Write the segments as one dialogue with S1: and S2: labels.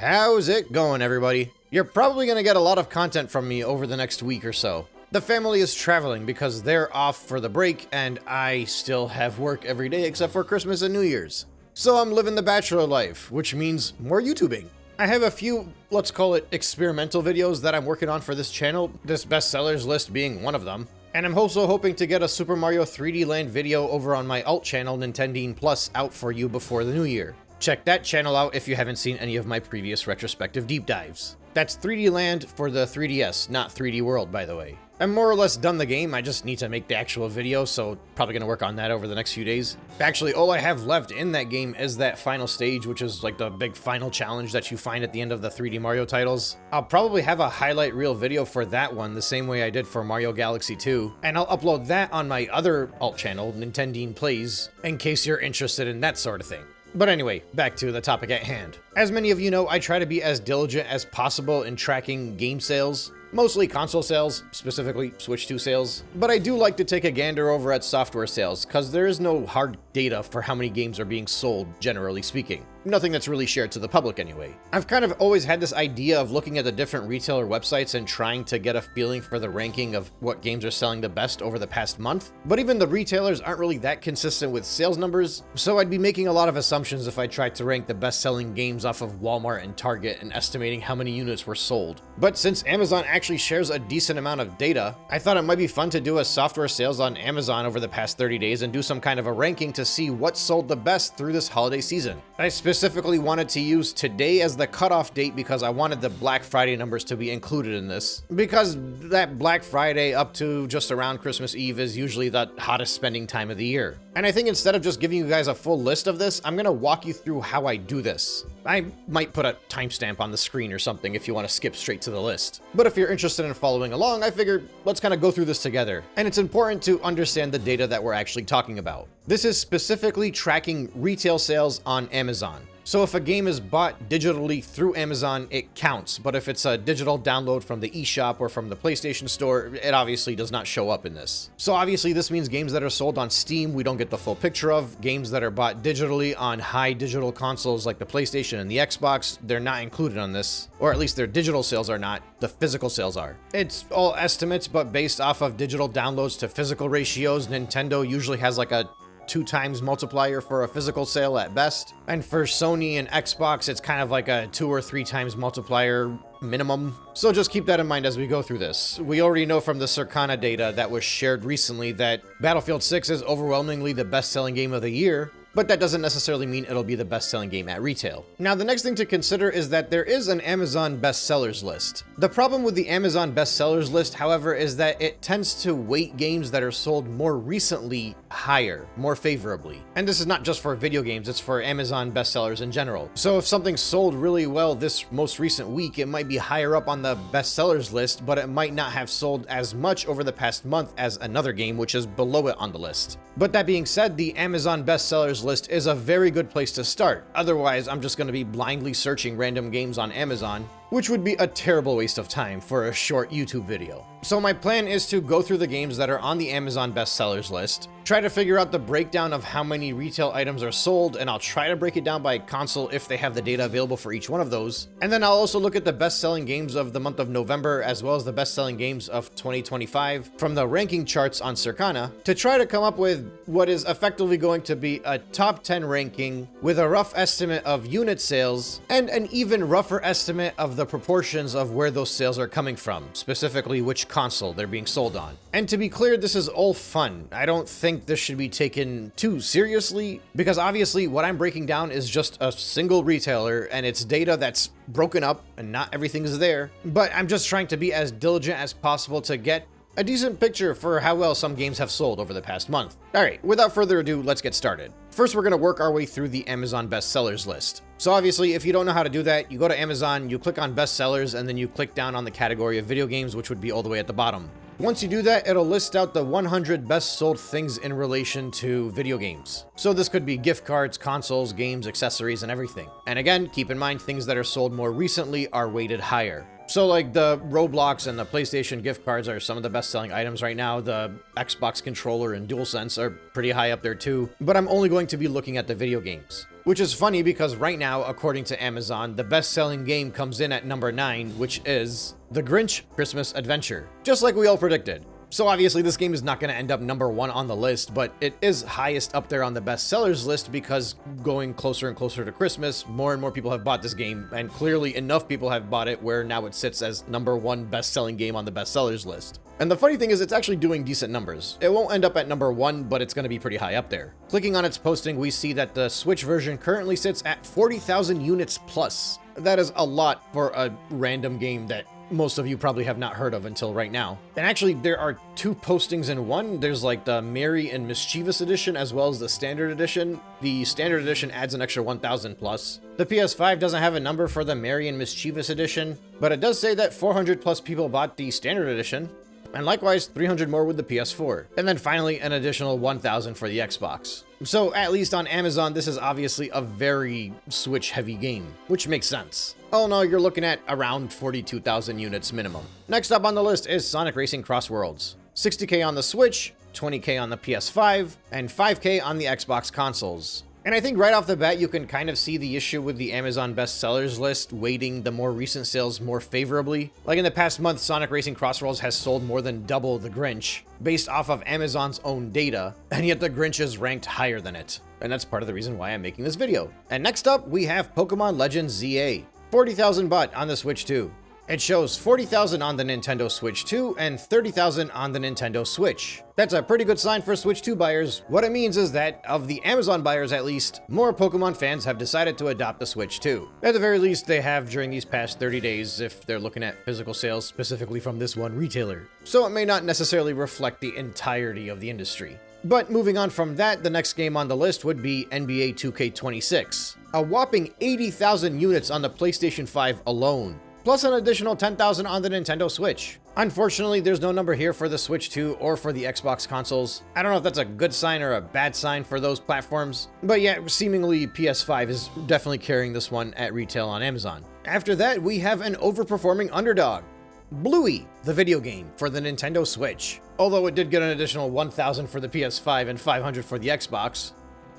S1: How's it going, everybody? You're probably gonna get a lot of content from me over the next week or so. The family is traveling because they're off for the break, and I still have work every day except for Christmas and New Year's. So I'm living the bachelor life, which means more YouTubing. I have a few, let's call it experimental videos that I'm working on for this channel, this bestsellers list being one of them. And I'm also hoping to get a Super Mario 3D Land video over on my alt channel, Nintendine Plus, out for you before the new year. Check that channel out if you haven't seen any of my previous retrospective deep dives. That's 3D Land for the 3DS, not 3D World, by the way. I'm more or less done the game, I just need to make the actual video, so probably gonna work on that over the next few days. Actually, all I have left in that game is that final stage, which is like the big final challenge that you find at the end of the 3D Mario titles. I'll probably have a highlight reel video for that one, the same way I did for Mario Galaxy 2, and I'll upload that on my other alt channel, Nintendine Plays, in case you're interested in that sort of thing. But anyway, back to the topic at hand. As many of you know, I try to be as diligent as possible in tracking game sales, mostly console sales, specifically Switch 2 sales, but I do like to take a gander over at software sales, cause there is no hard data for how many games are being sold, generally speaking. Nothing that's really shared to the public anyway. I've kind of always had this idea of looking at the different retailer websites and trying to get a feeling for the ranking of what games are selling the best over the past month, but even the retailers aren't really that consistent with sales numbers, so I'd be making a lot of assumptions if I tried to rank the best-selling games off of Walmart and Target and estimating how many units were sold. But since Amazon actually shares a decent amount of data, I thought it might be fun to do a software sales on Amazon over the past 30 days and do some kind of a ranking to see what sold the best through this holiday season. I specifically wanted to use today as the cutoff date because I wanted the Black Friday numbers to be included in this, because that Black Friday up to just around Christmas Eve is usually the hottest spending time of the year. And I think instead of just giving you guys a full list of this, I'm gonna walk you through how I do this. I might put a timestamp on the screen or something if you want to skip straight to the list. But if you're interested in following along, I figured let's kind of go through this together. And it's important to understand the data that we're actually talking about. This is specifically tracking retail sales on Amazon. So if a game is bought digitally through Amazon, it counts, but if it's a digital download from the eShop or from the PlayStation Store, it obviously does not show up in this. So obviously this means games that are sold on Steam, we don't get the full picture of. Games that are bought digitally on high digital consoles like the PlayStation and the Xbox, they're not included on this, or at least their digital sales are not, the physical sales are. It's all estimates, but based off of digital downloads to physical ratios, Nintendo usually has like a 2 times multiplier for a physical sale at best. And for Sony and Xbox, it's kind of like a 2 or 3 times multiplier minimum. So just keep that in mind as we go through this. We already know from the Circana data that was shared recently that Battlefield 6 is overwhelmingly the best-selling game of the year, but that doesn't necessarily mean it'll be the best-selling game at retail. Now, the next thing to consider is that there is an Amazon bestsellers list. The problem with the Amazon bestsellers list, however, is that it tends to weight games that are sold more recently higher, more favorably. And this is not just for video games, it's for Amazon bestsellers in general. So if something sold really well this most recent week, it might be higher up on the bestsellers list, but it might not have sold as much over the past month as another game, which is below it on the list. But that being said, the Amazon bestsellers list is a very good place to start. Otherwise, I'm just going to be blindly searching random games on Amazon, which would be a terrible waste of time for a short YouTube video. So my plan is to go through the games that are on the Amazon bestsellers list, try to figure out the breakdown of how many retail items are sold, and I'll try to break it down by console if they have the data available for each one of those. And then I'll also look at the best-selling games of the month of November, as well as the best-selling games of 2025 from the ranking charts on Circana, to try to come up with what is effectively going to be a top 10 ranking with a rough estimate of unit sales and an even rougher estimate of the proportions of where those sales are coming from, specifically which console they're being sold on. And to be clear, this is all fun. I don't think this should be taken too seriously, because obviously what I'm breaking down is just a single retailer and it's data that's broken up and not everything is there. But I'm just trying to be as diligent as possible to get a decent picture for how well some games have sold over the past month. Alright, without further ado, let's get started. First, we're going to work our way through the Amazon bestsellers list. So obviously, if you don't know how to do that, you go to Amazon, you click on bestsellers, and then you click down on the category of video games, which would be all the way at the bottom. Once you do that, it'll list out the 100 best sold things in relation to video games. So this could be gift cards, consoles, games, accessories, and everything. And again, keep in mind things that are sold more recently are weighted higher. So like the Roblox and the PlayStation gift cards are some of the best-selling items right now. The Xbox controller and DualSense are pretty high up there too, but I'm only going to be looking at the video games. Which is funny because right now, according to Amazon, the best-selling game comes in at number 9, which is The Grinch Christmas Adventure, just like we all predicted. So obviously this game is not going to end up number 1 on the list, but it is highest up there on the bestsellers list because going closer and closer to Christmas, more and more people have bought this game, and clearly enough people have bought it where now it sits as number 1 best-selling game on the bestsellers list. And the funny thing is it's actually doing decent numbers. It won't end up at number 1, but it's going to be pretty high up there. Clicking on its posting, we see that the Switch version currently sits at 40,000 units plus. That is a lot for a random game that most of you probably have not heard of until right now. And actually, there are 2 postings in one. There's like the Merry and Mischievous edition as well as the standard edition. The standard edition adds an extra 1,000 plus. The PS5 doesn't have a number for the Merry and Mischievous edition, but it does say that 400 plus people bought the standard edition, and likewise 300 more with the PS4. And then finally, an additional 1,000 for the Xbox. So at least on Amazon, this is obviously a very Switch-heavy game, which makes sense. Oh no, you're looking at around 42,000 units minimum. Next up on the list is Sonic Racing Cross Worlds. 60K on the Switch, 20K on the PS5, and 5K on the Xbox consoles. And I think right off the bat, you can kind of see the issue with the Amazon bestsellers list weighting the more recent sales more favorably. Like in the past month, Sonic Racing Cross Worlds has sold more than double The Grinch, based off of Amazon's own data, and yet The Grinch is ranked higher than it. And that's part of the reason why I'm making this video. And next up, we have Pokemon Legends ZA. 40,000 bought on the Switch 2. It shows 40,000 on the Nintendo Switch 2 and 30,000 on the Nintendo Switch. That's a pretty good sign for Switch 2 buyers. What it means is that, of the Amazon buyers at least, more Pokemon fans have decided to adopt the Switch 2. At the very least, they have during these past 30 days if they're looking at physical sales specifically from this one retailer. So it may not necessarily reflect the entirety of the industry. But moving on from that, the next game on the list would be NBA 2K26. A whopping 80,000 units on the PlayStation 5 alone, plus an additional 10,000 on the Nintendo Switch. Unfortunately, there's no number here for the Switch 2 or for the Xbox consoles. I don't know if that's a good sign or a bad sign for those platforms, but yeah, seemingly PS5 is definitely carrying this one at retail on Amazon. After that, we have an overperforming underdog, Bluey, the video game for the Nintendo Switch. Although it did get an additional 1,000 for the PS5 and 500 for the Xbox,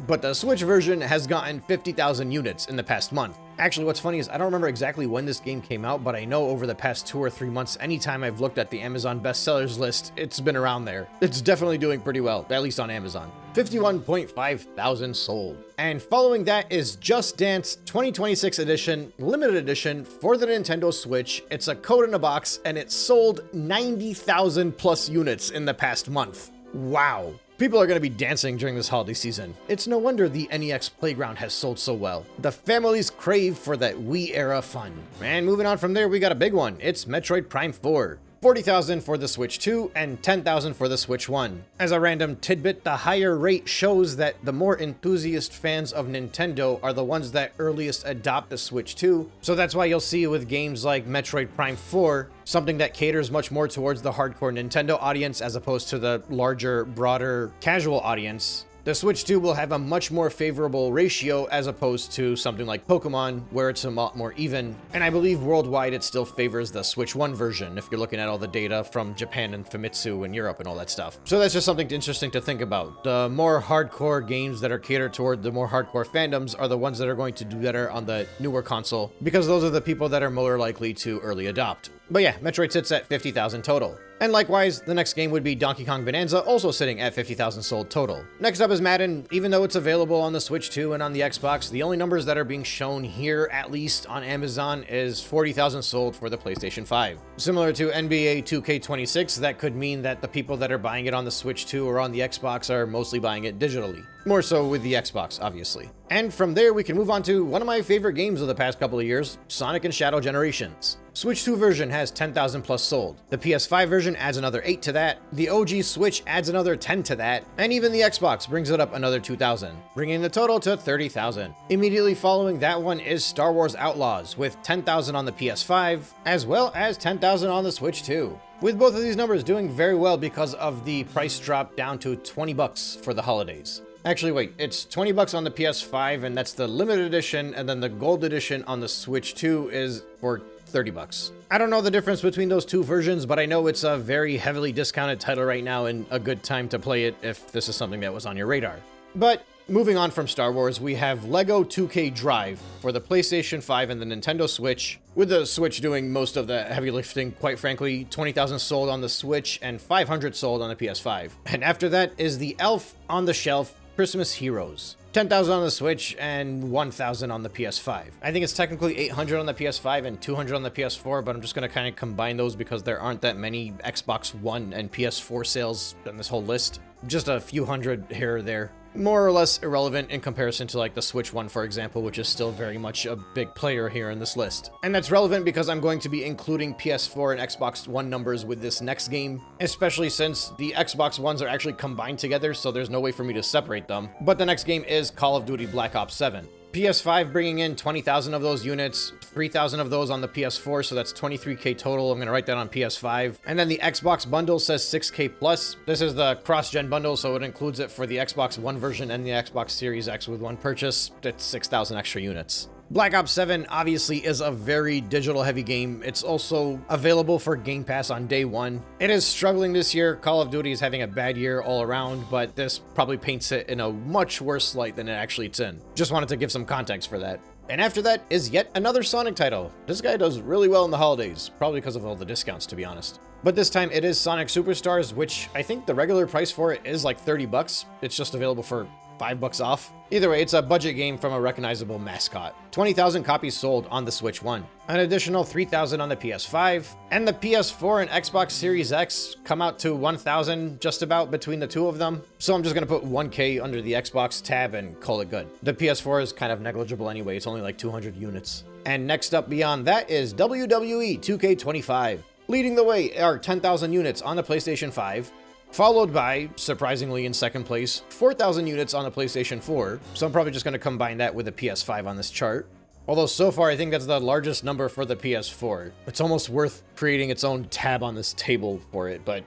S1: but the Switch version has gotten 50,000 units in the past month. Actually, what's funny is I don't remember exactly when this game came out, but I know over the past 2 or 3 months, anytime I've looked at the Amazon bestsellers list, it's been around there. It's definitely doing pretty well, at least on Amazon. 51.5 thousand sold. And following that is Just Dance 2026 edition, limited edition for the Nintendo Switch. It's a code in a box, and it sold 90,000 plus units in the past month. Wow. People are going to be dancing during this holiday season. It's no wonder the NEX Playground has sold so well. The families crave for that Wii-era fun. And moving on from there, we got a big one. It's Metroid Prime 4. 40,000 for the Switch 2 and 10,000 for the Switch 1. As a random tidbit, the higher rate shows that the more enthusiast fans of Nintendo are the ones that earliest adopt the Switch 2. So that's why you'll see with games like Metroid Prime 4, something that caters much more towards the hardcore Nintendo audience as opposed to the larger, broader, casual audience. The Switch 2 will have a much more favorable ratio as opposed to something like Pokemon, where it's a lot more even. And I believe worldwide it still favors the Switch 1 version, if you're looking at all the data from Japan and Famitsu and Europe and all that stuff. So that's just something interesting to think about. The more hardcore games that are catered toward the more hardcore fandoms are the ones that are going to do better on the newer console, because those are the people that are more likely to early adopt. But yeah, Metroid sits at 50,000 total. And likewise, the next game would be Donkey Kong Bonanza, also sitting at 50,000 sold total. Next up is Madden. Even though it's available on the Switch 2 and on the Xbox, the only numbers that are being shown here, at least on Amazon, is 40,000 sold for the PlayStation 5. Similar to NBA 2K26, that could mean that the people that are buying it on the Switch 2 or on the Xbox are mostly buying it digitally. More so with the Xbox, obviously. And from there, we can move on to one of my favorite games of the past couple of years, Sonic and Shadow Generations. Switch 2 version has 10,000 plus sold. The PS5 version adds another 8 to that. The OG Switch adds another 10 to that. And even the Xbox brings it up another 2,000, bringing the total to 30,000. Immediately following that one is Star Wars Outlaws, with 10,000 on the PS5, as well as 10,000 on the Switch 2. With both of these numbers doing very well because of the price drop down to 20 bucks for the holidays. Actually, wait, it's 20 bucks on the PS5, and that's the limited edition, and then the gold edition on the Switch 2 is for 30 bucks. I don't know the difference between those two versions, but I know it's a very heavily discounted title right now and a good time to play it if this is something that was on your radar. But Moving on from Star Wars, we have LEGO 2K Drive for the PlayStation 5 and the Nintendo Switch, with the Switch doing most of the heavy lifting, quite frankly. 20,000 sold on the Switch and 500 sold on the PS5. And after that is the Elf on the Shelf Christmas Heroes. 10,000 on the Switch and 1,000 on the PS5. I think it's technically 800 on the PS5 and 200 on the PS4, but I'm just going to kind of combine those because there aren't that many Xbox One and PS4 sales in this whole list. Just a few hundred here or there. More or less irrelevant in comparison to like the Switch one, for example, which is still very much a big player here in this list. And that's relevant because I'm going to be including PS4 and Xbox One numbers with this next game, especially since the Xbox Ones are actually combined together, so there's no way for me to separate them. But the next game is Call of Duty Black Ops 7. PS5 bringing in 20,000 of those units, 3,000 of those on the PS4, so that's 23k total. I'm going to write that on PS5. And then the Xbox bundle says 6k plus. This is the cross-gen bundle, so it includes it for the Xbox One version and the Xbox Series X with one purchase. That's 6,000 extra units. Black Ops 7 obviously is a very digital-heavy game. It's also available for Game Pass on day one. It is struggling this year. Call of Duty is having a bad year all around, but this probably paints it in a much worse light than it actually is in. Just wanted to give some context for that. And after that is yet another Sonic title. This guy does really well in the holidays, probably because of all the discounts, to be honest. But this time it is Sonic Superstars, which I think the regular price for it is like 30 bucks. It's just available for $5 off. Either way, it's a budget game from a recognizable mascot. 20,000 copies sold on the Switch 1. An additional 3,000 on the PS5. And the PS4 and Xbox Series X come out to 1,000 just about between the two of them. So I'm just going to put 1K under the Xbox tab and call it good. The PS4 is kind of negligible anyway. It's only like 200 units. And next up beyond that is WWE 2K25. Leading the way are 10,000 units on the PlayStation 5. Followed by, surprisingly in second place, 4,000 units on the PlayStation 4, so I'm probably just going to combine that with the PS5 on this chart. Although so far I think that's the largest number for the PS4. It's almost worth creating its own tab on this table for it, but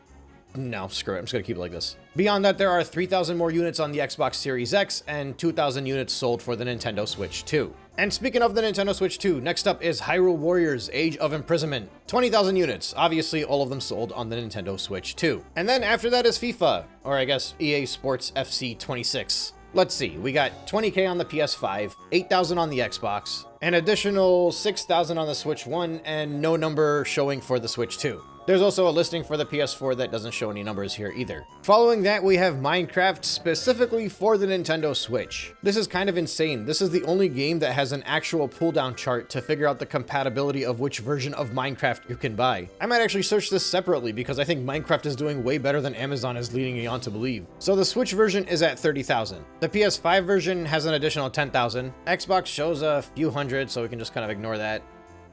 S1: no, screw it, I'm just going to keep it like this. Beyond that, there are 3,000 more units on the Xbox Series X and 2,000 units sold for the Nintendo Switch 2. And speaking of the Nintendo Switch 2, next up is Hyrule Warriors Age of Imprisonment. 20,000 units, obviously all of them sold on the Nintendo Switch 2. And then after that is FIFA, or I guess EA Sports FC 26. Let's see, we got 20k on the PS5, 8,000 on the Xbox, an additional 6,000 on the Switch 1, and no number showing for the Switch 2. There's also a listing for the PS4 that doesn't show any numbers here either. Following that, we have Minecraft specifically for the Nintendo Switch. This is kind of insane. This is the only game that has an actual pull-down chart to figure out the compatibility of which version of Minecraft you can buy. I might actually search this separately because I think Minecraft is doing way better than Amazon is leading me on to believe. So the Switch version is at 30,000. The PS5 version has an additional 10,000. Xbox shows a few hundred, so we can just kind of ignore that.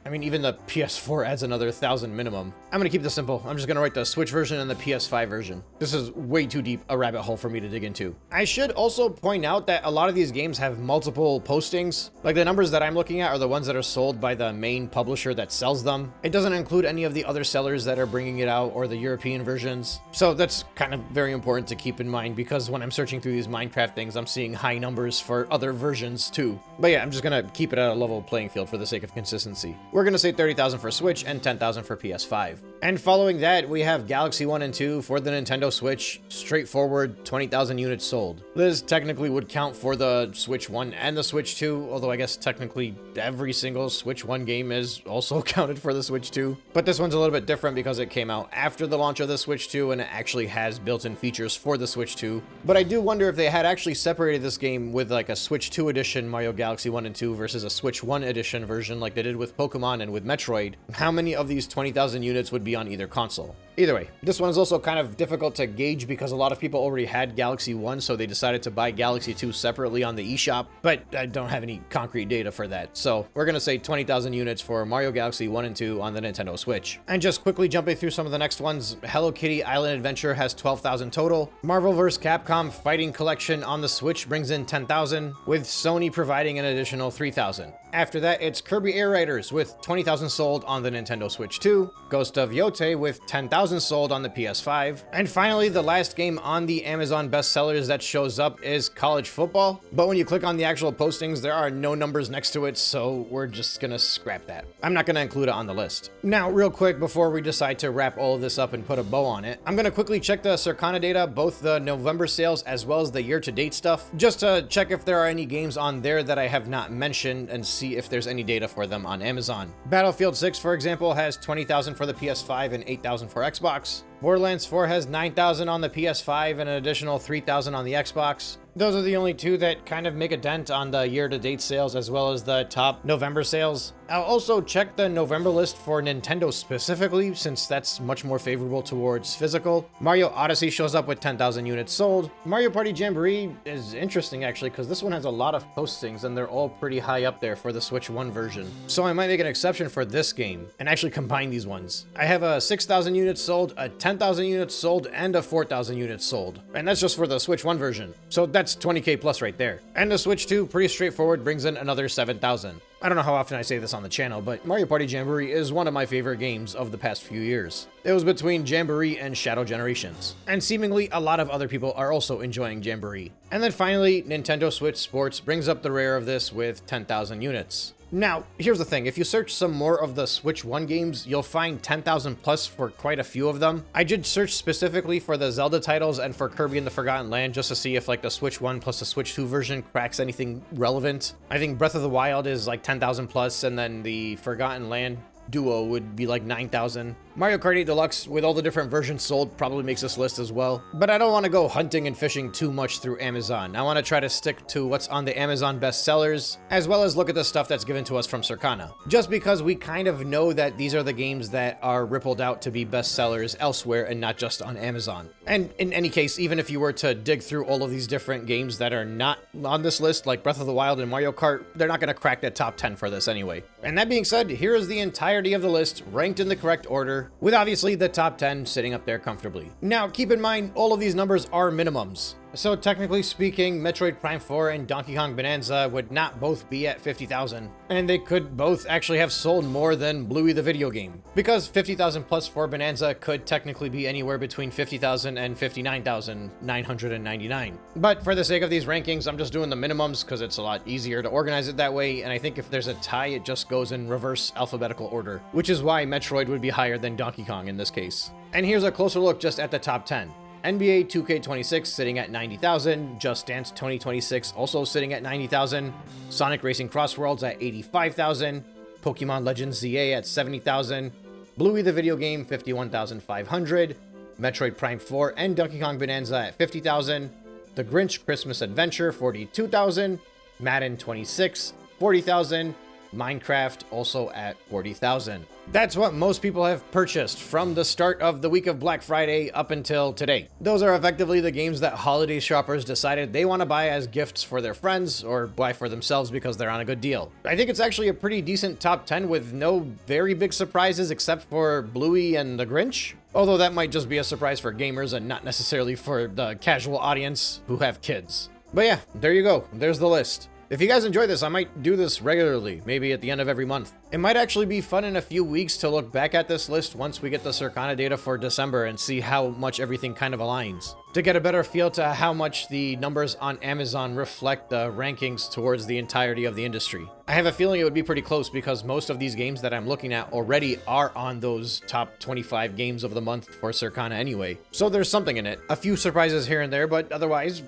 S1: I mean, even the PS4 adds another 1,000 minimum. I'm gonna keep this simple. I'm just gonna write the Switch version and the PS5 version. This is way too deep a rabbit hole for me to dig into. I should also point out that a lot of these games have multiple postings. Like the numbers that I'm looking at are the ones that are sold by the main publisher that sells them. It doesn't include any of the other sellers that are bringing it out or the European versions. So that's kind of very important to keep in mind because when I'm searching through these Minecraft things, I'm seeing high numbers for other versions too. But yeah, I'm just gonna keep it at a level playing field for the sake of consistency. We're gonna say 30,000 for Switch and 10,000 for PS5. And following that, we have Galaxy 1 and 2 for the Nintendo Switch. Straightforward, 20,000 units sold. This technically would count for the Switch 1 and the Switch 2, although I guess technically every single Switch 1 game is also counted for the Switch 2. But this one's a little bit different because it came out after the launch of the Switch 2 and it actually has built-in features for the Switch 2. But I do wonder if they had actually separated this game with like a Switch 2 edition Mario Galaxy 1 and 2 versus a Switch 1 edition version like they did with Pokemon and with Metroid, how many of these 20,000 units would be on either console. Either way, this one is also kind of difficult to gauge because a lot of people already had Galaxy 1, so they decided to buy Galaxy 2 separately on the eShop, but I don't have any concrete data for that. So we're going to say 20,000 units for Mario Galaxy 1 and 2 on the Nintendo Switch. And just quickly jumping through some of the next ones, Hello Kitty Island Adventure has 12,000 total. Marvel vs. Capcom Fighting Collection on the Switch brings in 10,000, with Sony providing an additional 3,000. After that, it's Kirby Air Raiders with 20,000 sold on the Nintendo Switch 2, Ghost of Yote with 10,000 sold on the PS5, and finally, the last game on the Amazon bestsellers that shows up is College Football, but when you click on the actual postings, there are no numbers next to it, so we're just gonna scrap that. I'm not gonna include it on the list. Now, real quick, before we decide to wrap all of this up and put a bow on it, I'm gonna quickly check the Circana data, both the November sales as well as the year-to-date stuff, just to check if there are any games on there that I have not mentioned and see if there's any data for them on Amazon. Battlefield 6, for example, has 20,000 for the PS5 and 8,000 for Xbox. Borderlands 4 has 9,000 on the PS5 and an additional 3,000 on the Xbox. Those are the only two that kind of make a dent on the year-to-date sales as well as the top November sales. I'll also check the November list for Nintendo specifically, since that's much more favorable towards physical. Mario Odyssey shows up with 10,000 units sold. Mario Party Jamboree is interesting actually, because this one has a lot of postings and they're all pretty high up there for the Switch 1 version. So I might make an exception for this game and actually combine these ones. I have a 6,000 units sold, a 10,000 units sold, and a 4,000 units sold. And that's just for the Switch 1 version. So that's 20k plus right there. And the Switch 2, pretty straightforward, brings in another 7,000. I don't know how often I say this on the channel, but Mario Party Jamboree is one of my favorite games of the past few years. It was between Jamboree and Shadow Generations. And seemingly a lot of other people are also enjoying Jamboree. And then finally, Nintendo Switch Sports brings up the rear of this with 10,000 units. Now, here's the thing, if you search some more of the Switch 1 games, you'll find 10,000 plus for quite a few of them. I did search specifically for the Zelda titles and for Kirby and the Forgotten Land just to see if like the Switch 1 plus the Switch 2 version cracks anything relevant. I think Breath of the Wild is like 10,000 plus, and then the Forgotten Land Duo would be like 9,000. Mario Kart 8 Deluxe, with all the different versions sold, probably makes this list as well. But I don't want to go hunting and fishing too much through Amazon. I want to try to stick to what's on the Amazon bestsellers, as well as look at the stuff that's given to us from Circana. Just because we kind of know that these are the games that are rippled out to be bestsellers elsewhere and not just on Amazon. And in any case, even if you were to dig through all of these different games that are not on this list, like Breath of the Wild and Mario Kart, they're not going to crack that top 10 for this anyway. And that being said, here is the entirety of the list, ranked in the correct order, with obviously the top 10 sitting up there comfortably. Now, keep in mind, all of these numbers are minimums. So technically speaking, Metroid Prime 4 and Donkey Kong Bonanza would not both be at 50,000, and they could both actually have sold more than Bluey the video game, because 50,000 plus for Bonanza could technically be anywhere between 50,000 and 59,999. But for the sake of these rankings, I'm just doing the minimums because it's a lot easier to organize it that way, and I think if there's a tie, it just goes in reverse alphabetical order, which is why Metroid would be higher than Donkey Kong in this case. And here's a closer look just at the top 10. NBA 2K26 sitting at 90,000, Just Dance 2026 also sitting at 90,000, Sonic Racing Cross Worlds at 85,000, Pokemon Legends ZA at 70,000, Bluey the video game 51,500, Metroid Prime 4 and Donkey Kong Bonanza at 50,000, The Grinch Christmas Adventure 42,000, Madden 26 40,000, Minecraft also at 40,000. That's what most people have purchased from the start of the week of Black Friday up until today. Those are effectively the games that holiday shoppers decided they want to buy as gifts for their friends or buy for themselves because they're on a good deal. I think it's actually a pretty decent top 10 with no very big surprises except for Bluey and the Grinch. Although that might just be a surprise for gamers and not necessarily for the casual audience who have kids. But yeah, there you go. There's the list. If you guys enjoy this, I might do this regularly, maybe at the end of every month. It might actually be fun in a few weeks to look back at this list once we get the Circana data for December and see how much everything kind of aligns, to get a better feel to how much the numbers on Amazon reflect the rankings towards the entirety of the industry. I have a feeling it would be pretty close because most of these games that I'm looking at already are on those top 25 games of the month for Circana anyway. So there's something in it. A few surprises here and there, but otherwise,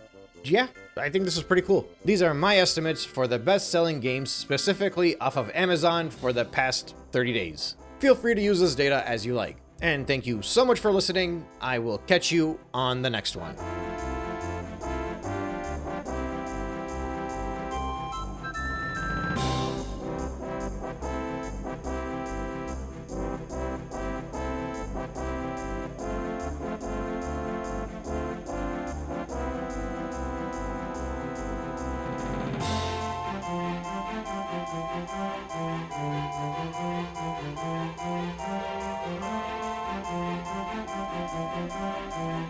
S1: yeah, I think this is pretty cool. These are my estimates for the best-selling games specifically off of Amazon for the past 30 days. Feel free to use this data as you like. And thank you so much for listening. I will catch you on the next one.